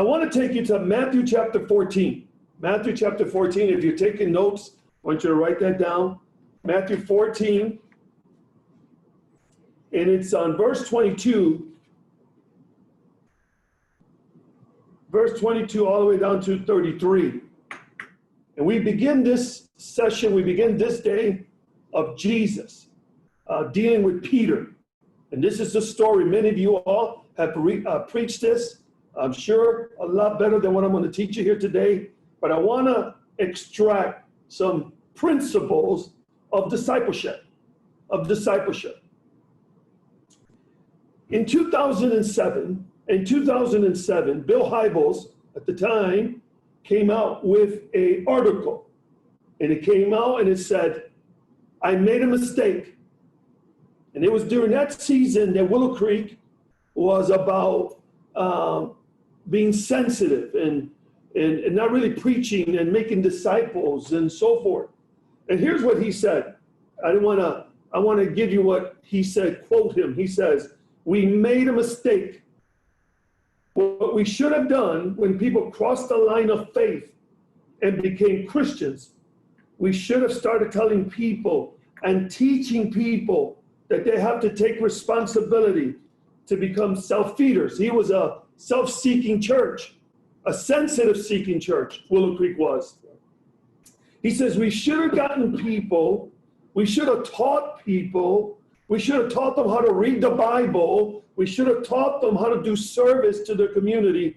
I want to take you to Matthew chapter 14. Matthew chapter 14, if you're taking notes, I want you to write that down. Matthew 14, and it's on verse 22. Verse 22 all the way down to 33. And we begin this session, we begin this day of Jesus dealing with Peter. And this is the story. Many of you all have preached this, I'm sure, a lot better than what I'm going to teach you here today. But I want to extract some principles of discipleship. In 2007, Bill Hybels, at the time, came out with an article. And it came out and it said, I made a mistake. And it was during that season that Willow Creek was about being sensitive and not really preaching and making disciples and so forth. And here's what he said. I want to give you what he said, quote him. He says, we made a mistake. What we should have done when people crossed the line of faith and became Christians, we should have started telling people and teaching people that they have to take responsibility to become self-feeders. He was a self-seeking church, a sensitive seeking church, Willow Creek was. He says we should have gotten people, we should have taught people, we should have taught them how to read the Bible, we should have taught them how to do service to their community,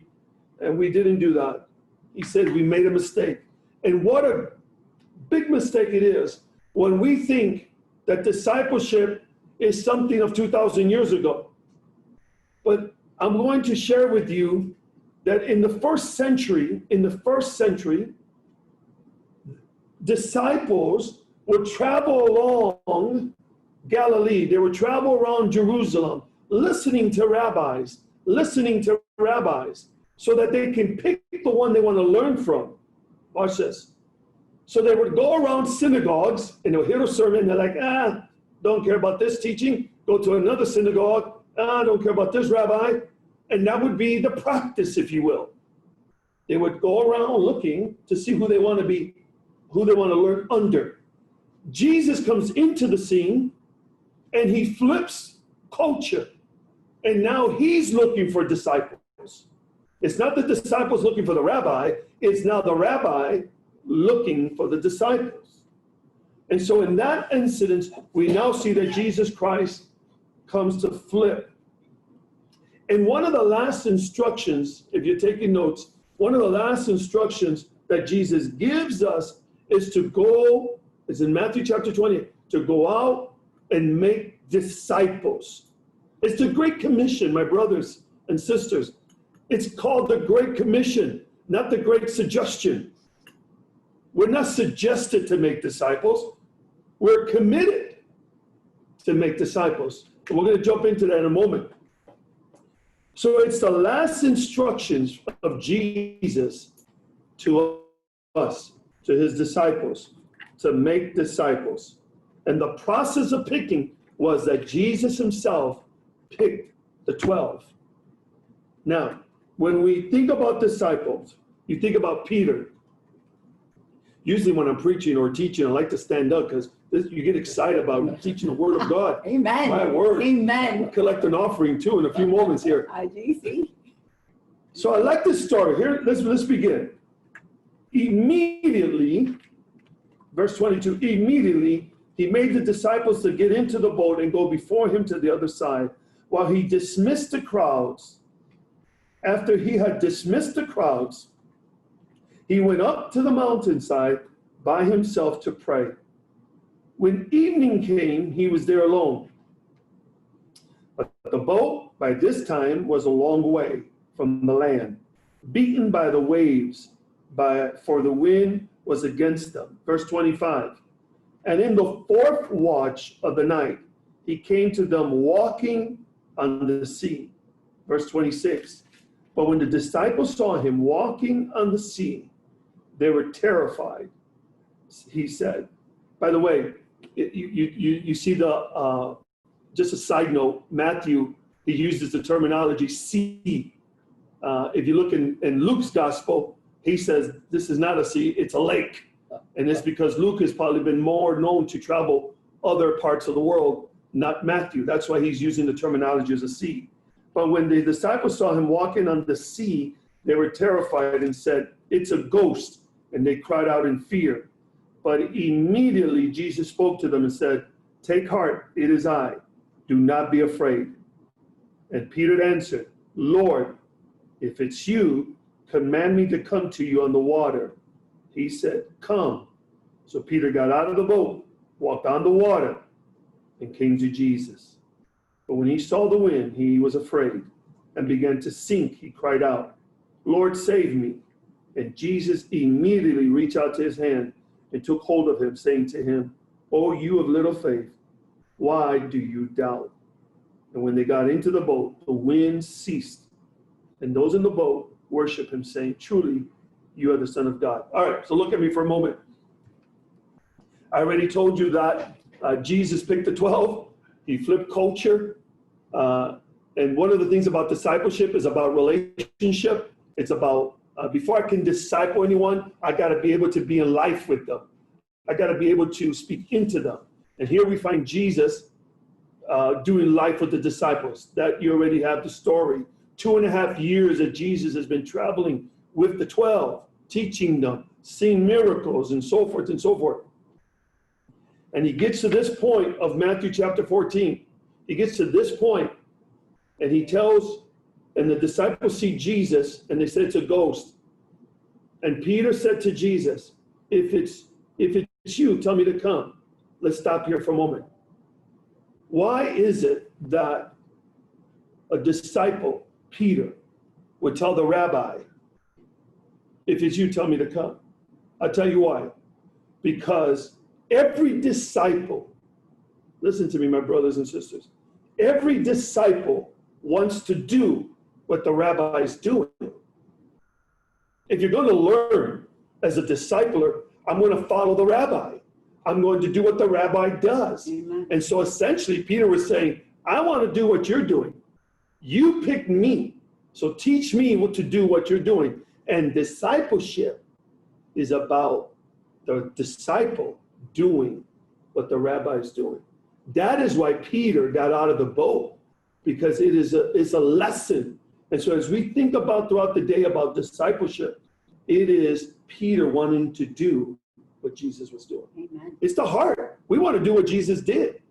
and we didn't do that. He said we made a mistake. And what a big mistake it is when we think that discipleship is something of 2,000 years ago. But I'm going to share with you that in the first century, disciples would travel along Galilee. They would travel around Jerusalem, listening to rabbis, so that they can pick the one they want to learn from. Watch this. So they would go around synagogues and they'll hear a sermon. They're like, don't care about this teaching. Go to another synagogue. Don't care about this rabbi. And that would be the practice, if you will. They would go around looking to see who they want to be, who they want to learn under. Jesus comes into the scene and he flips culture. And now he's looking for disciples. It's not the disciples looking for the rabbi. It's now the rabbi looking for the disciples. And so in that incident, we now see that Jesus Christ comes to flip. And one of the last instructions, if you're taking notes, one of the last instructions that Jesus gives us is to go, it's in Matthew chapter 20, to go out and make disciples. It's the Great Commission, my brothers and sisters. It's called the Great Commission, not the Great Suggestion. We're not suggested to make disciples. We're committed to make disciples. And we're going to jump into that in a moment. So it's the last instructions of Jesus to us, to his disciples, to make disciples. And the process of picking was that Jesus himself picked the 12. Now, when we think about disciples, you think about Peter. Usually when I'm preaching or teaching, I like to stand up because you get excited about teaching the word of God. Amen. My word. Amen. We'll collect an offering too in a few moments here. So I like this story. Here, let's begin. Immediately, verse 22, immediately he made the disciples to get into the boat and go before him to the other side while he dismissed the crowds. After he had dismissed the crowds, he went up to the mountainside by himself to pray. When evening came, he was there alone. But the boat by this time was a long way from the land, beaten by the waves, for the wind was against them. Verse 25. And in the fourth watch of the night, he came to them walking on the sea. Verse 26. But when the disciples saw him walking on the sea, they were terrified, he said. By the way, you see just a side note, Matthew, he uses the terminology sea If you look in Luke's gospel, he says this is not a sea, it's a lake. And it's because Luke has probably been more known to travel other parts of the world, not Matthew. That's why he's using the terminology as a sea. But when the disciples saw him walking on the sea, they were terrified and said, it's a ghost. And they cried out in fear. But immediately Jesus spoke to them and said, take heart, it is I. Do not be afraid. And Peter answered, Lord, if it's you, command me to come to you on the water. He said, come. So Peter got out of the boat, walked on the water, and came to Jesus. But when he saw the wind, he was afraid and began to sink. He cried out, Lord, save me. And Jesus immediately reached out to his hand and took hold of him, saying to him, oh, you of little faith, why do you doubt? And when they got into the boat, the wind ceased. And those in the boat worshiped him, saying, truly, you are the Son of God. All right, so look at me for a moment. I already told you that Jesus picked the 12. He flipped culture. And one of the things about discipleship is about relationship. It's about, before I can disciple anyone, I got to be able to be in life with them. I got to be able to speak into them. And here we find Jesus doing life with the disciples. That you already have the story. 2.5 years that Jesus has been traveling with the 12, teaching them, seeing miracles, and so forth and so forth. And he gets to this point of Matthew chapter 14. He gets to this point, and he tells, and the disciples see Jesus, and they said it's a ghost. And Peter said to Jesus, if it's you, tell me to come. Let's stop here for a moment. Why is it that a disciple, Peter, would tell the rabbi, if it's you, tell me to come? I'll tell you why. Because every disciple, listen to me, my brothers and sisters, every disciple wants to do what the rabbi is doing. If you're going to learn as a discipler, I'm going to follow the rabbi. I'm going to do what the rabbi does. Amen. And so essentially, Peter was saying, I want to do what you're doing. You picked me, so teach me what to do what you're doing. And discipleship is about the disciple doing what the rabbi is doing. That is why Peter got out of the boat, because it's a lesson. And so as we think about throughout the day about discipleship, it is Peter wanting to do what Jesus was doing. Amen. It's the heart. We want to do what Jesus did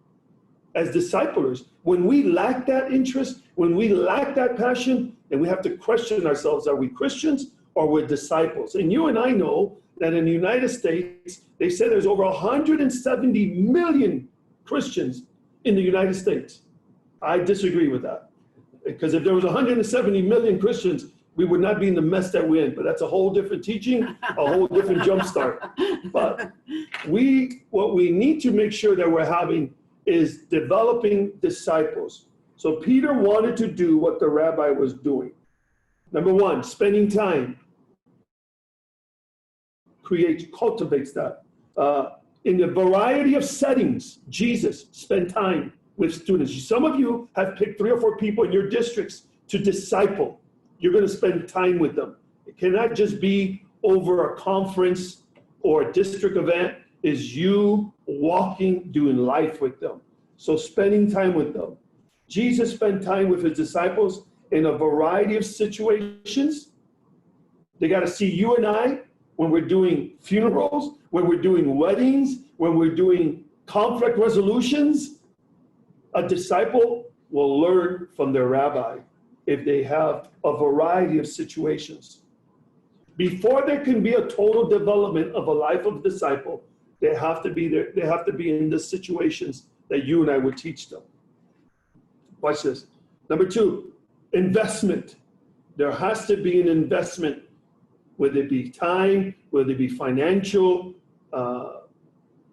as disciplers. When we lack that interest, when we lack that passion, then we have to question ourselves, are we Christians or we're disciples? And you and I know that in the United States, they say there's over 170 million Christians in the United States. I disagree with that. Because if there was 170 million Christians, we would not be in the mess that we're in. But that's a whole different teaching, a whole different jumpstart. But what we need to make sure that we're having is developing disciples. So Peter wanted to do what the rabbi was doing. Number one, spending time cultivates that. In a variety of settings, Jesus spent time with students. Some of you have picked 3 or 4 people in your districts to disciple. You're going to spend time with them. It cannot just be over a conference or a district event. Is you walking, doing life with them. So spending time with them. Jesus spent time with his disciples in a variety of situations. They got to see you and I when we're doing funerals, when we're doing weddings, when we're doing conflict resolutions. A disciple will learn from their rabbi if they have a variety of situations. Before there can be a total development of a life of disciple, they have to be there. They have to be in the situations that you and I would teach them. Watch this. Number 2, investment. There has to be an investment, whether it be time, whether it be financial,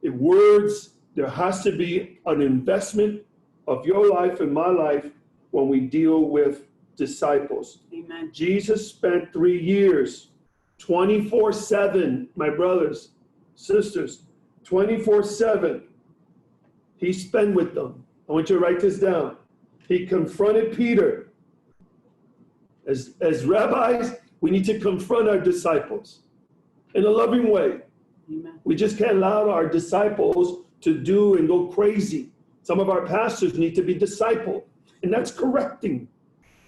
words. There has to be an investment of your life and my life when we deal with disciples. Amen. Jesus spent 3 years, 24/7, my brothers, sisters, 24/7. He spent with them. I want you to write this down. He confronted Peter. As rabbis, we need to confront our disciples in a loving way. Amen. We just can't allow our disciples to do and go crazy. Some of our pastors need to be discipled, and that's correcting.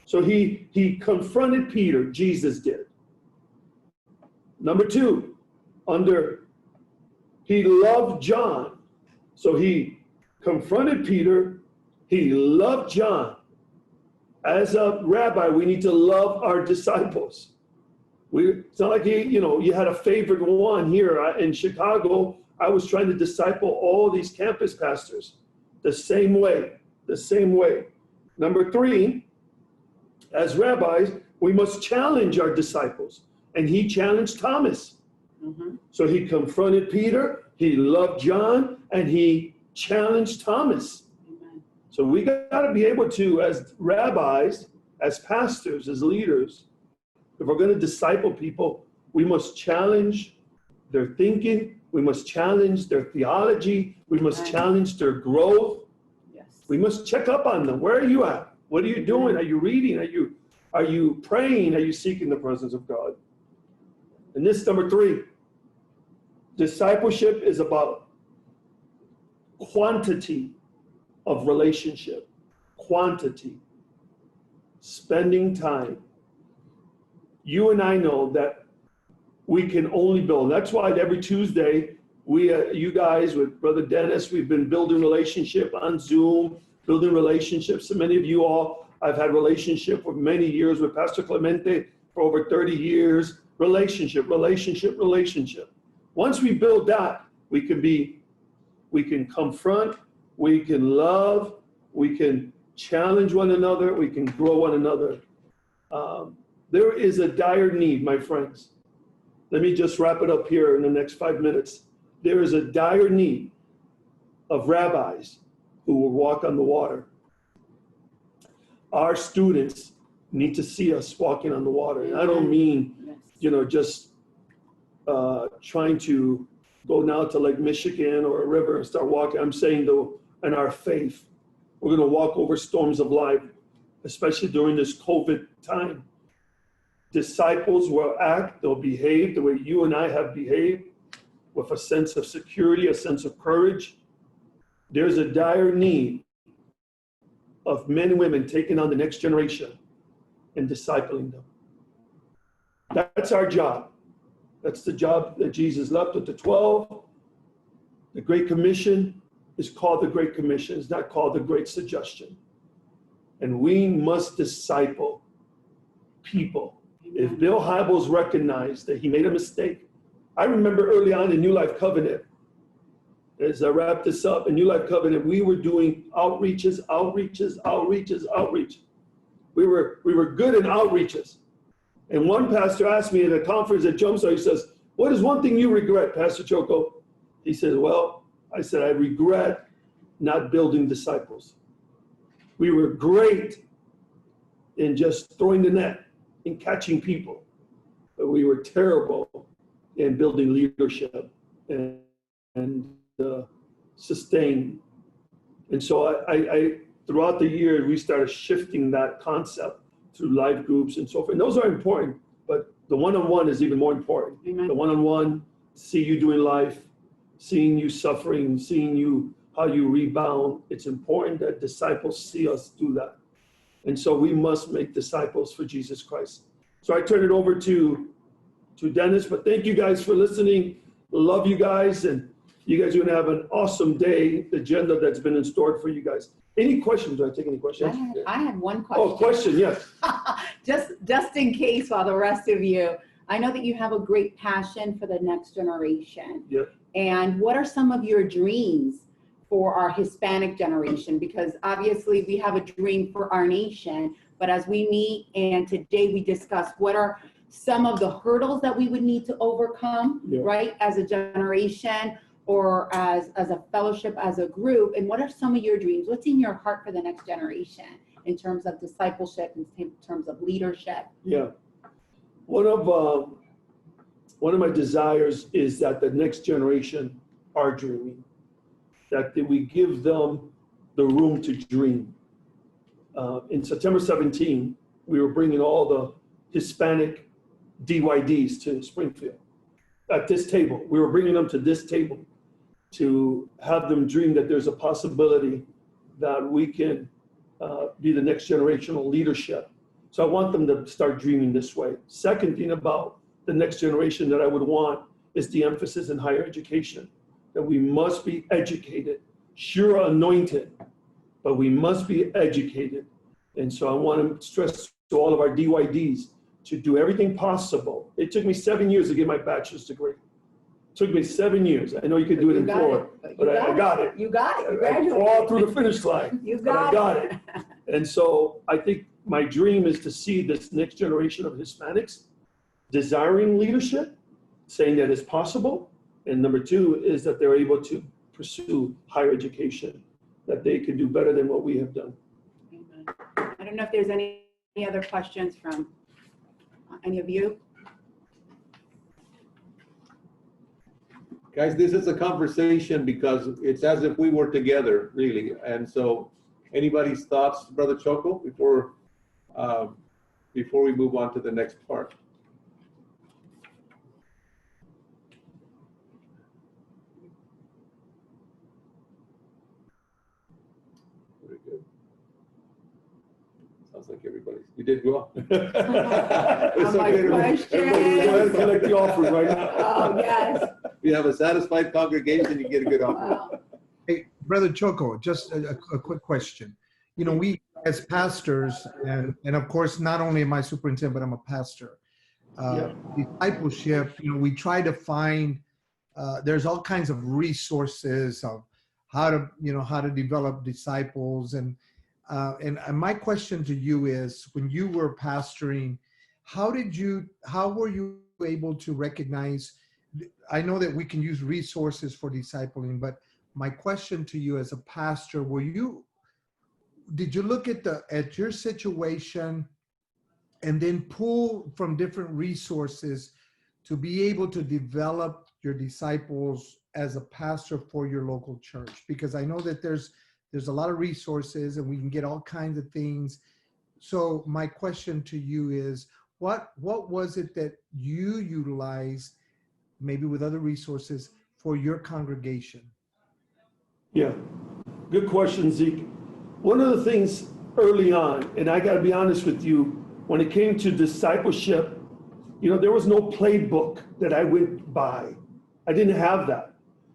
So he confronted Peter, Jesus did. Number two, he loved John. So he confronted Peter, he loved John. As a rabbi, we need to love our disciples. It's not like you had a favorite one here in Chicago. I was trying to disciple all these campus pastors the same way. Number three, as rabbis, we must challenge our disciples. And he challenged Thomas. Mm-hmm. So he confronted Peter, he loved John, and he challenged Thomas. Amen. So we got to be able to, as rabbis, as pastors, as leaders, if we're going to disciple people, we must challenge their thinking, we must challenge their theology, we must challenge their growth. Yes. We must check up on them. Where are you at? What are you doing? Are you reading? Are you praying? Are you seeking the presence of God? And this, number three, discipleship is about quantity of relationship. Quantity. Spending time. You and I know that we can only build. That's why every Tuesday, you guys with Brother Dennis, we've been building relationship on Zoom, building relationships. So many of you all, I've had relationship for many years with Pastor Clemente for over 30 years. Relationship. Once we build that, we can confront, we can love, we can challenge one another, we can grow one another. There is a dire need, my friends. Let me just wrap it up here in the next 5 minutes. There is a dire need of rabbis who will walk on the water. Our students need to see us walking on the water. And I don't mean, just trying to go now to Lake Michigan or a river and start walking. I'm saying though, in our faith, we're going to walk over storms of life, especially during this COVID time. Disciples will act, they'll behave the way you and I have behaved, with a sense of security, a sense of courage. There's a dire need of men and women taking on the next generation and discipling them. That's our job. That's the job that Jesus left with the 12. The Great Commission is called the Great Commission. It's not called the Great Suggestion. And we must disciple people. If Bill Hybels recognized that he made a mistake, I remember early on in New Life Covenant, as I wrap this up, in New Life Covenant, we were doing outreaches. We were good in outreaches. And one pastor asked me at a conference at Jumpstart, he says, "What is one thing you regret, Pastor Choco?" He said, "Well," I said, "I regret not building disciples. We were great in just throwing the net and catching people, but we were terrible in building leadership and sustain." And so I throughout the year, we started shifting that concept through life groups and so forth. And those are important, but the one-on-one is even more important. Amen. The one-on-one, see you doing life, seeing you suffering, seeing you how you rebound. It's important that disciples see us do that. And so we must make disciples for Jesus Christ. So I turn it over to Dennis, but thank you guys for listening. Love you guys, and you guys are gonna have an awesome day, the agenda that's been in store for you guys. Any questions? Do I take any questions? I have one question. Oh, question, yes. just in case while the rest of you, I know that you have a great passion for the next generation. Yep. And what are some of your dreams for our Hispanic generation? Because obviously we have a dream for our nation, but as we meet and today we discuss what are some of the hurdles that we would need to overcome, right, as a generation, or as a fellowship, as a group, and what are some of your dreams? What's in your heart for the next generation in terms of discipleship, in terms of leadership? Yeah, one of my desires is that the next generation are dreaming, that we give them the room to dream. In September 17, we were bringing all the Hispanic DYDs to Springfield at this table. We were bringing them to this table to have them dream that there's a possibility that we can be the next generational leadership. So I want them to start dreaming this way. Second thing about the next generation that I would want is the emphasis in higher education, that we must be educated, sure anointed, but we must be educated. And so I want to stress to all of our DYDs to do everything possible. It took me 7 years to get my bachelor's degree. It took me 7 years. I know you could do it in 4, but I got it. You got it. You I crawled through the finish line. You but I got it. it. And so I think my dream is to see this next generation of Hispanics desiring leadership, saying that it's possible. And number 2 is that they're able to pursue higher education, that they can do better than what we have done. Amen. I don't know if there's any other questions from any of you. Guys, this is a conversation because it's as if we were together, really. And so anybody's thoughts, Brother Choco, before we move on to the next part? Very good. Sounds like everybody's, you did well. It's okay. Everybody collect the offering right now. Oh, yes. If you have a satisfied congregation, you get a good offering. Wow. Hey, Brother Choco, just a quick question. You know, we as pastors, and of course, not only am I superintendent, but I'm a pastor. Discipleship, you know, we try to find, there's all kinds of resources of how to develop disciples. And my question to you is, when you were pastoring, how were you able to recognize, I know that we can use resources for discipling, but my question to you as a pastor, did you look at your situation and then pull from different resources to be able to develop your disciples as a pastor for your local church? Because I know that there's a lot of resources and we can get all kinds of things. So my question to you is, what was it that you utilized, maybe with other resources, for your congregation? Yeah, good question, Zeke. One of the things early on, and I got to be honest with you, when it came to discipleship, you know, there was no playbook that I went by. I didn't have that.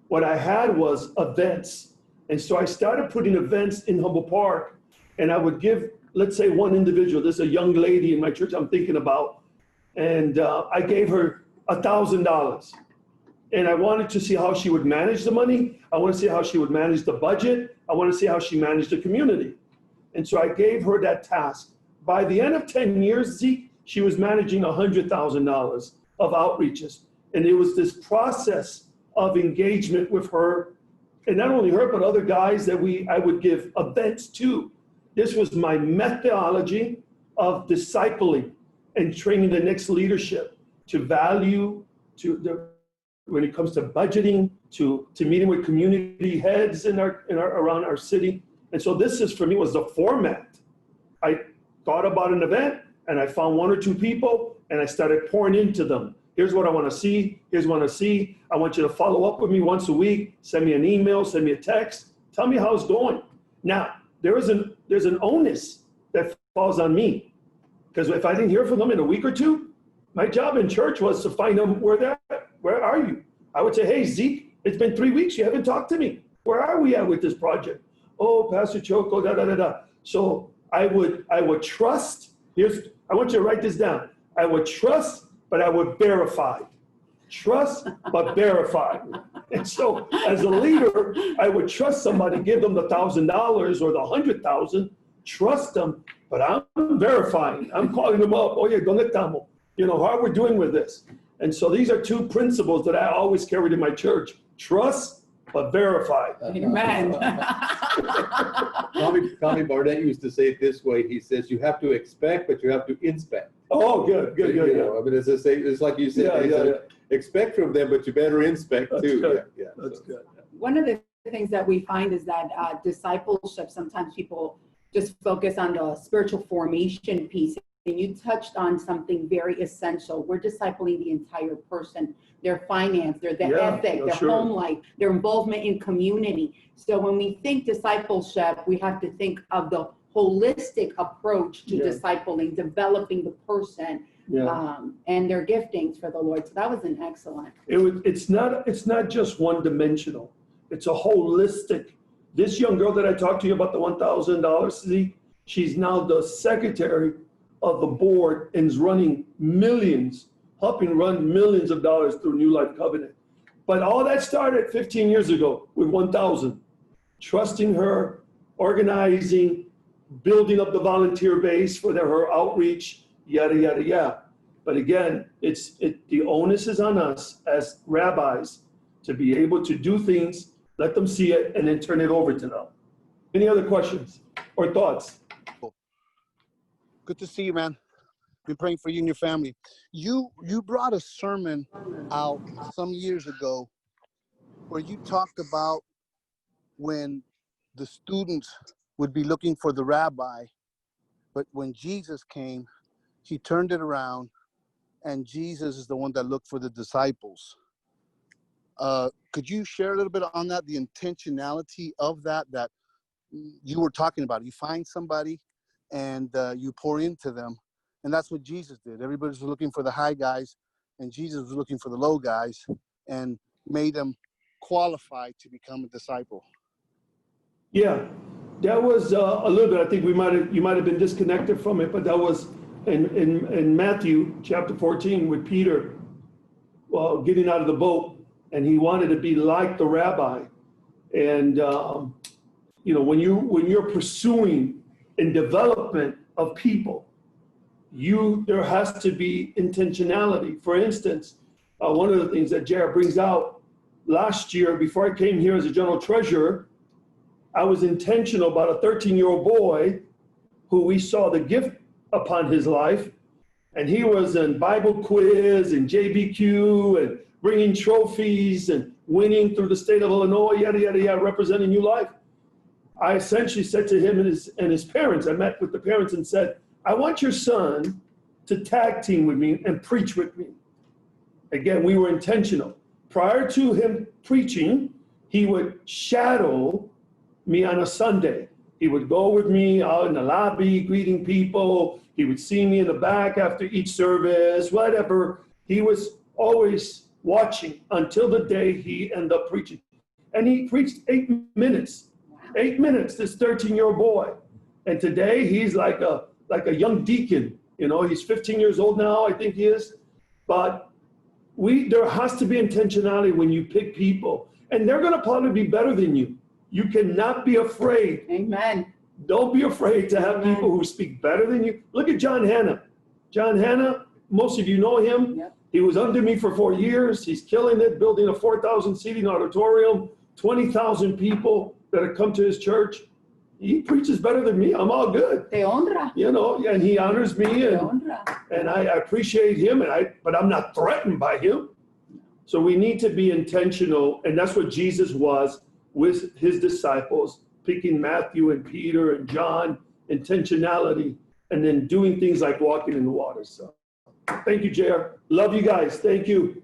What I had was events. And so I started putting events in Humboldt Park, and I would give, let's say, one individual, there's a young lady in my church I'm thinking about, and I gave her $1,000. And I wanted to see how she would manage the money. I want to see how she would manage the budget. I want to see how she managed the community. And so I gave her that task. By the end of 10 years, Zeke, she was managing $100,000 of outreaches. And it was this process of engagement with her, and not only her, but other guys that I would give events to. This was my methodology of discipling and training the next leadership to value, when it comes to budgeting, to meeting with community heads around our city. And so this is, for me, was the format. I thought about an event and I found 1 or 2 people and I started pouring into them. Here's what I want to see. Here's what I want to see. I want you to follow up with me once a week. Send me an email, send me a text. Tell me how it's going. Now, there's an onus that falls on me, because if I didn't hear from them in a week or 2, my job in church was to find them where they're at. Where are you? I would say, hey, Zeke, it's been 3 weeks. You haven't talked to me. Where are we at with this project? Oh, Pastor Choco, da, da, da, da. So I would trust. I want you to write this down. I would trust, but I would verify. Trust, but verify. And so as a leader, I would trust somebody, give them the $1,000 or the $100,000, trust them, but I'm verifying. I'm calling them up. Oh, yeah, conectamos. You know, how are we doing with this? And so these are 2 principles that I always carried in my church. Trust, but verify. Amen. Tommy Barnett used to say it this way. He says, you have to expect, but you have to inspect. Oh, good. You know, I mean, it's like you said, expect from them, but you better inspect too. Good. Yeah, that's good. One of the things that we find is that discipleship, sometimes people just focus on the spiritual formation piece and you touched on something very essential. We're discipling the entire person, their finance, their ethic, their home life, their involvement in community. So when we think discipleship, we have to think of the holistic approach to discipling, developing the person and their giftings for the Lord. So that was an excellent. It's not just one dimensional. It's a holistic. This young girl that I talked to you about, the $1,000, she's now the secretary of the board and is running millions, helping run millions of dollars through New Life Covenant. But all that started 15 years ago with 1,000. Trusting her, organizing, building up the volunteer base for her outreach, yada, yada, yada. But again, the onus is on us as rabbis to be able to do things, let them see it, and then turn it over to them. Any other questions or thoughts? Good to see you, man. Been praying for you and your family. You brought a sermon out some years ago where you talked about when the students would be looking for the rabbi, but when Jesus came, he turned it around, and Jesus is the one that looked for the disciples. Could you share a little bit on that, the intentionality of that you were talking about? You find somebody and you pour into them, and that's what Jesus did. Everybody was looking for the high guys, and Jesus was looking for the low guys and made them qualified to become a disciple. Yeah, that was a little bit. I think you might have been disconnected from it, but that was in Matthew chapter 14 with Peter getting out of the boat, and he wanted to be like the rabbi. And when you're pursuing in development of people, there has to be intentionality. For instance, one of the things that Jared brings out, last year before I came here as a general treasurer, I was intentional about a 13-year-old boy who we saw the gift upon his life, and he was in Bible quiz and JBQ and bringing trophies and winning through the state of Illinois, yada, yada, yada, representing New Life. I essentially said to him and his parents, I met with the parents and said, I want your son to tag team with me and preach with me. Again, we were intentional. Prior to him preaching, he would shadow me on a Sunday. He would go with me out in the lobby, greeting people. He would see me in the back after each service, whatever. He was always watching until the day he ended up preaching. And he preached 8 minutes. 8 minutes, this 13-year-old boy. And today he's like a young deacon. He's 15 years old now, I think he is. But there has to be intentionality when you pick people. And they're going to probably be better than you. You cannot be afraid. Amen. Don't be afraid to have people who speak better than you. Look at John Hanna. John Hanna, most of you know him. Yep. He was under me for 4 years. He's killing it, building a 4,000 seating auditorium, 20,000 people that have come to his church. He preaches better than me. I'm all good. Te honra. And he honors me, Te honra. and I appreciate him, but I'm not threatened by him. So we need to be intentional, and that's what Jesus was with his disciples, picking Matthew and Peter and John, intentionality, and then doing things like walking in the water. So thank you, JR. Love you guys. Thank you.